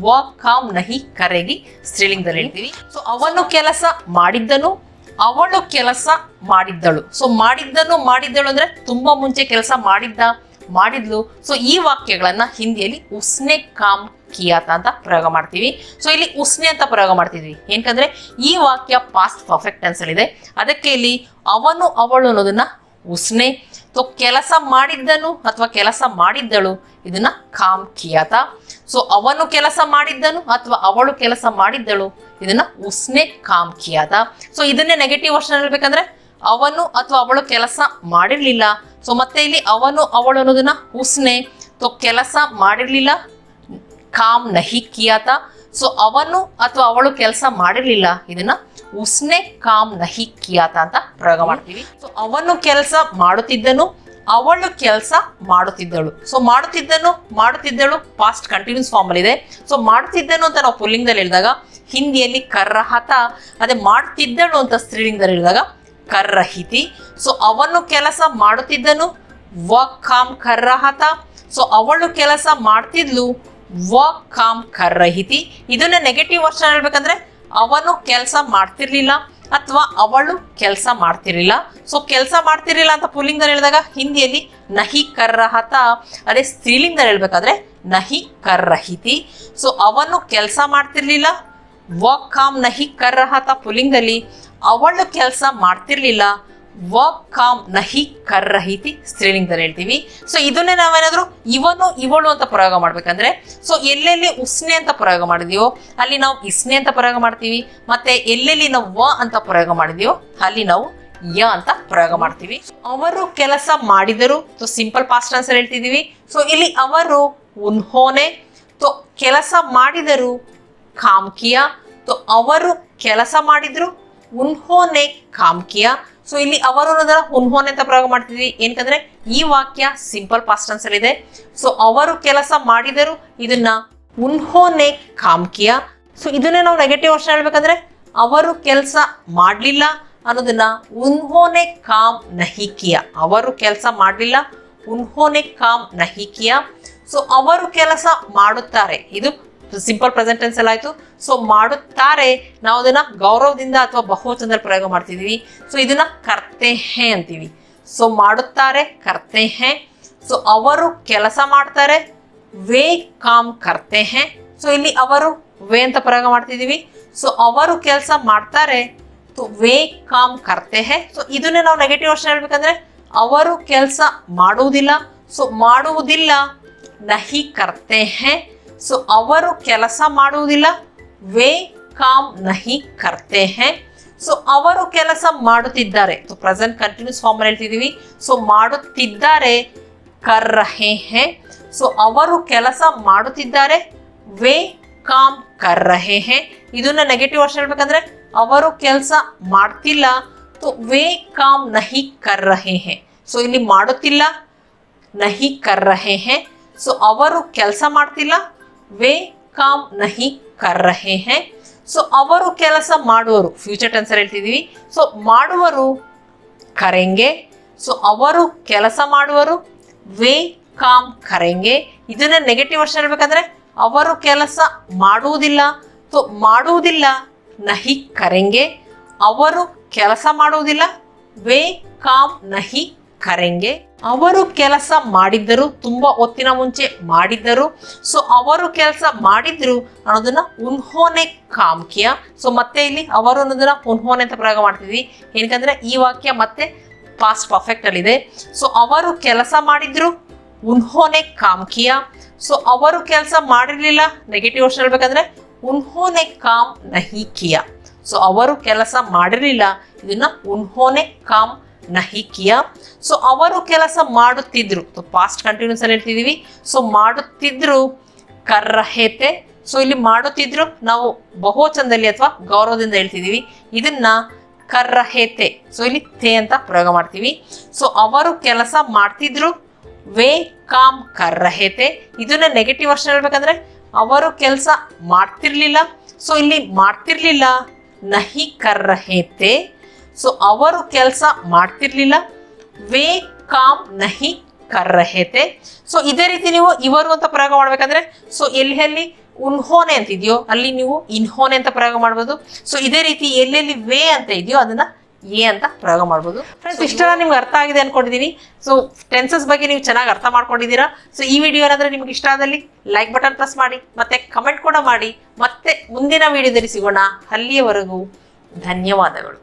ವ ಕಾಮ್ ನಹಿ ಕರೆಗಿ ಸ್ತ್ರೀಲಿಂಗದಲ್ಲಿ ಹೇಳ್ತೀವಿ. ಅವನು ಕೆಲಸ ಮಾಡಿದ್ದನು, ಅವಳು ಕೆಲಸ ಮಾಡಿದ್ದಳು. ಮಾಡಿದ್ದನು ಮಾಡಿದ್ದಳು ಅಂದ್ರೆ ತುಂಬಾ ಮುಂಚೆ ಕೆಲಸ ಮಾಡಿದ್ದ ಮಾಡಿದ್ಲು. ಈ ವಾಕ್ಯಗಳನ್ನ ಹಿಂದಿಯಲ್ಲಿ ಉಸ್ನೆ ಕಾಮ್ ಕಿಯಾತ ಅಂತ ಪ್ರಯೋಗ ಮಾಡ್ತೀವಿ. ಇಲ್ಲಿ ಉಸ್ನೆ ಅಂತ ಪ್ರಯೋಗ ಮಾಡ್ತಿದ್ವಿ ಏನಕಂದ್ರೆ ಈ ವಾಕ್ಯ ಪಾಸ್ಟ್ ಪರ್ಫೆಕ್ಟ್ ಟೆನ್ಸ್ ಅಲ್ಲಿ ಇದೆ. ಅದಕ್ಕೆ ಇಲ್ಲಿ ಅವನು ಅವಳು ಅನ್ನೋದನ್ನ ಉಸ್ನೆ, ಕೆಲಸ ಮಾಡಿದ್ದನು ಅಥವಾ ಕೆಲಸ ಮಾಡಿದ್ದಳು ಇದನ್ನ ಕಾಮ್ ಕಿಯಾತ. ಅವನು ಕೆಲಸ ಮಾಡಿದ್ದನು ಅಥವಾ ಅವಳು ಕೆಲಸ ಮಾಡಿದ್ದಳು ಇದನ್ನ ಉಸ್ನೆ ಕಾಮ್ ಕಿಯಾತ. ಇದನ್ನೇ ನೆಗೆಟಿವ್ ವರ್ಷನ್ ಹೇಳ್ಬೇಕಂದ್ರೆ ಅವನು ಅಥವಾ ಅವಳು ಕೆಲಸ ಮಾಡಿರ್ಲಿಲ್ಲ. ಮತ್ತೆ ಇಲ್ಲಿ ಅವನು ಅವಳು ಅನ್ನೋದನ್ನ ಉಸ್ನೆ, ಕೆಲಸ ಮಾಡಿರ್ಲಿಲ್ಲ ಕಾಮ್ ನಹಿ ಕಿಯಾತ. ಅವನು ಅಥವಾ ಅವಳು ಕೆಲಸ ಮಾಡಿರ್ಲಿಲ್ಲ, ಇದನ್ನ ಉಸ್ನೆ ಕಾಮ್ ನಹಿ ಕಿಯಾತ ಅಂತ ಪ್ರಯೋಗ ಮಾಡ್ತೀವಿ. ಅವನು ಕೆಲಸ ಮಾಡುತ್ತಿದ್ದನು, ಅವಳು ಕೆಲಸ ಮಾಡುತ್ತಿದ್ದಳು. ಮಾಡುತ್ತಿದ್ದನು ಮಾಡುತ್ತಿದ್ದಳು ಪಾಸ್ಟ್ ಕಂಟಿನ್ಯೂಸ್ ಫಾರ್ಮ್ ಅಲ್ಲಿ ಇದೆ. ಮಾಡುತ್ತಿದ್ದನು ಅಂತ ನಾವು ಪುಲ್ಲಿಂಗದಲ್ಲಿ ಹೇಳಿದಾಗ ಹಿಂದಿಯಲ್ಲಿ ಕರ್ರಹತ, ಅದೇ ಮಾಡುತ್ತಿದ್ದಳು ಅಂತ ಸ್ತ್ರೀಲಿಂಗದಲ್ಲಿ ಹೇಳಿದಾಗ ಕರ್ರಹಿತಿ. ಅವನು ಕೆಲಸ ಮಾಡುತ್ತಿದ್ದನು ವ ಕಾಮ್ ಕರ್ರಹತ. ಅವಳು ಕೆಲಸ ಮಾಡ್ತಿದ್ಲು ವ ಕಾಮ್ ಕರ್ರಹಿತಿ. ಇದನ್ನ ನೆಗೆಟಿವ್ ವರ್ಷನ್ ಹೇಳ್ಬೇಕಂದ್ರೆ ಅವನು ಕೆಲಸ ಮಾಡ್ತಿರ್ಲಿಲ್ಲ ಅಥವಾ ಅವಳು ಕೆಲಸ ಮಾಡ್ತಿರ್ಲಿಲ್ಲ. ಕೆಲಸ ಮಾಡ್ತಿರ್ಲಿಲ್ಲ ಅಂತ ಪುಲ್ಲಿಂಗದಲ್ಲಿ ಹೇಳಿದಾಗ ಹಿಂದಿಯಲ್ಲಿ ನಹಿ ಕರ್ರಹತ, ಅದೇ ಸ್ತ್ರೀಲಿಂಗದಲ್ಲಿ ಹೇಳ್ಬೇಕಾದ್ರೆ ನಹಿ ಕರ್ರಹಿತಿ. ಅವನು ಕೆಲಸ ಮಾಡ್ತಿರ್ಲಿಲ್ಲ ವ ಕಾಮ್ ನಹಿ ಕರ್ರಹತ ಪುಲ್ಲಿಂಗದಲ್ಲಿ, ಅವಳು ಕೆಲಸ ಮಾಡ್ತಿರ್ಲಿಲ್ಲ ವ ಕಾಮ್ ನಹಿ ಕರ್ರಹಿತಿ ಸ್ತ್ರೀಲಿಂಗದಲ್ಲಿ ಹೇಳ್ತೀವಿ. ಇದನ್ನೇ ನಾವೇನಾದ್ರೂ ಇವನು ಇವಳು ಅಂತ ಪ್ರಯೋಗ ಮಾಡ್ಬೇಕಂದ್ರೆ ಎಲ್ಲೆಲ್ಲಿ ಉಸ್ನೆ ಅಂತ ಪ್ರಯೋಗ ಮಾಡಿದೀವೋ ಅಲ್ಲಿ ನಾವು ಇಸ್ನೆ ಅಂತ ಪ್ರಯೋಗ ಮಾಡ್ತೀವಿ. ಮತ್ತೆ ಎಲ್ಲೆಲ್ಲಿ ನಾವು ವ ಅಂತ ಪ್ರಯೋಗ ಮಾಡಿದೀವೋ ಅಲ್ಲಿ ನಾವು ಯ ಅಂತ ಪ್ರಯೋಗ ಮಾಡ್ತೀವಿ. ಅವರು ಕೆಲಸ ಮಾಡಿದರು, ಸಿಂಪಲ್ ಪಾಸ್ಟ್ ಆನ್ಸರ್ ಹೇಳ್ತಿದೀವಿ. ಇಲ್ಲಿ ಅವರು ಉನ್ಹೋನೆ, ಕೆಲಸ ಮಾಡಿದರು ಕಾಮ್ ಕಿಯಾ. ಸೊ ಅವರು ಕೆಲಸ ಮಾಡಿದ್ರು, ಉನ್ಹೋನೆ ಕಾಮ್ ಕಿಯಾ. ಸೊ ಇಲ್ಲಿ ಅವರು ಅನ್ನೋದನ್ನ ಉನ್ಹೋನೆ ಅಂತ ಪ್ರಯೋಗ ಮಾಡ್ತಿದ್ವಿ, ಏನಕಂದ್ರೆ ಈ ವಾಕ್ಯ ಸಿಂಪಲ್ ಪಾಸ್ಟ್ ಟೆನ್ಸ್ ಅಲ್ಲಿ ಇದೆ. ಸೊ ಅವರು ಕೆಲಸ ಮಾಡಿದರು, ಇದನ್ನ ಉನ್ಹೋನೆ ಕಾಮ್ ಕಿಯಾ. ಸೊ ಇದನ್ನೇ ನಾವು ನೆಗೆಟಿವ್ ವರ್ಷನ್ ಹೇಳ್ಬೇಕಂದ್ರೆ ಅವರು ಕೆಲಸ ಮಾಡಲಿಲ್ಲ ಅನ್ನೋದನ್ನ ಉನ್ಹೋನೆ ಕಾಮ್ ನಹಿ ಕಿಯಾ. ಅವರು ಕೆಲಸ ಮಾಡಲಿಲ್ಲ, ಉನ್ಹೋನೆ ಕಾಮ್ ನಹಿ ಕಿಯಾ. ಸೊ ಅವರು ಕೆಲಸ ಮಾಡುತ್ತಾರೆ, ಇದು ಸಿಂಪಲ್ ಪ್ರೆಸೆಂಟ್ ಟೆನ್ಸ್ ಎಲ್ಲ ಆಯ್ತು. ಸೊ ಮಾಡುತ್ತಾರೆ ನಾವು ಅದನ್ನ ಗೌರವದಿಂದ ಅಥವಾ ಬಹುವಚನದಲ್ಲಿ ಪ್ರಯೋಗ ಮಾಡ್ತಿದೀವಿ. ಸೊ ಇದನ್ನ ಕರ್ತೆ ಹೇ ಅಂತೀವಿ. ಸೊ ಮಾಡುತ್ತಾರೆ ಕರ್ತೆ ಹೇ. ಸೊ ಅವರು ಕೆಲಸ ಮಾಡ್ತಾರೆ, ವೇ ಕಾಮ್ ಕರ್ತೆ ಹೇ. ಸೊ ಇಲ್ಲಿ ಅವರು ವೇ ಅಂತ ಪ್ರಯೋಗ ಮಾಡ್ತಿದೀವಿ. ಸೊ ಅವರು ಕೆಲಸ ಮಾಡ್ತಾರೆ, ವೇ ಕಾಮ್ ಕರ್ತೆ ಹೇ. ಸೊ ಇದನ್ನೇ ನಾವು ನೆಗೆಟಿವ್ ವರ್ಷನ್ ಹೇಳ್ಬೇಕಂದ್ರೆ ಅವರು ಕೆಲಸ ಮಾಡುವುದಿಲ್ಲ. ಸೊ ಮಾಡುವುದಿಲ್ಲ, ನಹಿ ಕರ್ತೆ ಹೇ. ಸೊ ಅವರು ಕೆಲಸ ಮಾಡುವುದಿಲ್ಲ, ವೇ ಕಾಮ್ ನಹಿ ಕರ್ತೆ ಹೇ. ಸೊ ಅವರು ಕೆಲಸ ಮಾಡುತ್ತಿದ್ದಾರೆ, ಸೊ ಪ್ರೆಸೆಂಟ್ ಕಂಟಿನ್ಯೂಸ್ ಫಾರ್ಮ್ ಅಲ್ಲಿ ಹೇಳ್ತಿದೀವಿ. ಸೊ ಮಾಡುತ್ತಿದ್ದಾರೆ, ಕರ್ ರಹೆ ಹೇ. ಸೊ ಅವರು ಕೆಲಸ ಮಾಡುತ್ತಿದ್ದಾರೆ, ವೇ ಕಾಮ್ ಕರ್ ರಹೆ ಹೇ. ಇದನ್ನ ನೆಗೆಟಿವ್ ವರ್ಷನ್ ಹೇಳ್ಬೇಕಂದ್ರೆ ಅವರು ಕೆಲಸ ಮಾಡ್ತಿಲ್ಲ, ವೇ ಕಾಮ್ ನಹಿ ಕರ್ ರಹೆ ಹೇ. ಸೊ ಇಲ್ಲಿ ಮಾಡುತ್ತಿಲ್ಲ, ನಹಿ ಕರ್ ರಹೆ ಹೇ. ಸೊ ಅವರು ಕೆಲಸ ಮಾಡ್ತಿಲ್ಲ, ವೇ ಕಾಮ್ ನಹಿ ಕರ್ ರಹೆ ಹೇ. ಸೊ ಅವರು ಕೆಲಸ ಮಾಡುವರು, ಫ್ಯೂಚರ್ ಟೆನ್ಸ್ ಅಲ್ಲಿ ಹೇಳ್ತಿದೀವಿ. ಸೊ ಮಾಡುವರು ಕರೆಂಗೆ. ಸೊ ಅವರು ಕೆಲಸ ಮಾಡುವರು, ವೇ ಕಾಮ್ ಕರೆಂಗೆ. ಇದನ್ನ ನೆಗೆಟಿವ್ ವರ್ಷನ್ ಹೇಳ್ಬೇಕಂದ್ರೆ ಅವರು ಕೆಲಸ ಮಾಡುವುದಿಲ್ಲ, ಸೊ ಮಾಡುವುದಿಲ್ಲ, ನಹಿ ಕರೆಂಗೆ. ಅವರು ಕೆಲಸ ಮಾಡುವುದಿಲ್ಲ, ವೇ ಕಾಮ್ ನಹಿ ಕರೆಂಗೆ. ಅವರು ಕೆಲಸ ಮಾಡಿದ್ದರು, ತುಂಬಾ ಹೊತ್ತಿನ ಮುಂಚೆ ಮಾಡಿದ್ದರು. ಸೊ ಅವರು ಕೆಲಸ ಮಾಡಿದ್ರು ಅನ್ನೋದನ್ನ ಉನ್ಹೋನೆ ಕಾಮ್ ಕಿಯಾ. ಸೊ ಮತ್ತೆ ಇಲ್ಲಿ ಅವರು ಅನ್ನೋದನ್ನ ಉನ್ಹೋನೆ ಅಂತ ಪ್ರಯೋಗ ಮಾಡ್ತಿದ್ವಿ, ಏನಕಂದ್ರೆ ಈ ವಾಕ್ಯ ಮತ್ತೆ ಪಾಸ್ಟ್ ಪರ್ಫೆಕ್ಟ್ ಅಲ್ಲಿ ಇದೆ. ಸೊ ಅವರು ಕೆಲಸ ಮಾಡಿದ್ರು, ಉನ್ಹೋನೆ ಕಾಮ್ ಕಿಯಾ. ಸೊ ಅವರು ಕೆಲಸ ಮಾಡಿರ್ಲಿಲ್ಲ, ನೆಗೆಟಿವ್ ವರ್ಷನ್ ಹೇಳ್ಬೇಕಂದ್ರೆ ಉನ್ಹೋನೆ ಕಾಮ್ ನಹಿ ಕಿಯಾ. ಸೊ ಅವರು ಕೆಲಸ ಮಾಡಿರ್ಲಿಲ್ಲ, ಇದನ್ನ ಉನ್ಹೋನೆ ಕಾಮ್ ನಹಿ ಕಿಯಾ. ಸೊ ಅವರು ಕೆಲಸ ಮಾಡುತ್ತಿದ್ರು, ಪಾಸ್ಟ್ ಕಂಟಿನ್ಯೂಸ್ ಅಲ್ಲಿ ಹೇಳ್ತಿದೀವಿ. ಸೊ ಮಾಡುತ್ತಿದ್ರು, ಕರ್ ರಹೆ ತೆ. ಸೊ ಇಲ್ಲಿ ಮಾಡುತ್ತಿದ್ರು ನಾವು ಬಹುವಚನದಲ್ಲಿ ಅಥವಾ ಗೌರವದಿಂದ ಹೇಳ್ತಿದೀವಿ, ಇದನ್ನ ಕರ್ ರಹೆ ತೆ. ಸೊ ಇಲ್ಲಿ ತೇ ಅಂತ ಪ್ರಯೋಗ ಮಾಡ್ತೀವಿ. ಸೊ ಅವರು ಕೆಲಸ ಮಾಡ್ತಿದ್ರು, ವೇ ಕಾಮ್ ಕರ್ ರಹೆ ತೆ. ಇದನ್ನ ನೆಗೆಟಿವ್ ವರ್ಷನ್ ಹೇಳ್ಬೇಕಂದ್ರೆ ಅವರು ಕೆಲಸ ಮಾಡ್ತಿರ್ಲಿಲ್ಲ. ಸೊ ಇಲ್ಲಿ ಮಾಡ್ತಿರ್ಲಿಲ್ಲ, ನಹಿ ಕರ್ ರಹೆ ತೆ. ಸೊ ಅವರು ಕೆಲಸ ಮಾಡ್ತಿರ್ಲಿಲ್ಲ, ವೇ ಕಾಮ್ ನಹಿ ಕರ್ ರಹೆ ತೆ. ಸೊ ಇದೇ ರೀತಿ ನೀವು ಇವರು ಅಂತ ಪ್ರಯೋಗ ಮಾಡ್ಬೇಕಂದ್ರೆ ಸೊ ಎಲ್ಲೆಲ್ಲಿ ಉನ್ಹೋನೆ ಅಂತ ಇದೆಯೋ ಅಲ್ಲಿ ನೀವು ಇನ್ಹೋನೆ ಅಂತ ಪ್ರಯೋಗ ಮಾಡ್ಬೋದು. ಸೊ ಇದೇ ರೀತಿ ಎಲ್ಲೆಲ್ಲಿ ವೇ ಅಂತ ಇದೆಯೋ ಅದನ್ನ ಎ ಅಂತ ಪ್ರಯೋಗ ಮಾಡ್ಬೋದು. ಫ್ರೆಂಡ್ಸ್, ಇಷ್ಟೆಲ್ಲ ನಿಮ್ಗೆ ಅರ್ಥ ಆಗಿದೆ ಅನ್ಕೊಂಡಿದೀನಿ. ಸೊ ಟೆನ್ಸಸ್ ಬಗ್ಗೆ ನೀವು ಚೆನ್ನಾಗಿ ಅರ್ಥ ಮಾಡ್ಕೊಂಡಿದ್ದೀರಾ. ಸೊ ಈ ವಿಡಿಯೋ ಏನಾದ್ರೆ ನಿಮ್ಗೆ ಇಷ್ಟ ಆದಲ್ಲಿ ಲೈಕ್ ಬಟನ್ ಪ್ರೆಸ್ ಮಾಡಿ, ಮತ್ತೆ ಕಮೆಂಟ್ ಕೂಡ ಮಾಡಿ. ಮತ್ತೆ ಮುಂದಿನ ವಿಡಿಯೋದಲ್ಲಿ ಸಿಗೋಣ. ಅಲ್ಲಿಯವರೆಗೂ ಧನ್ಯವಾದಗಳು.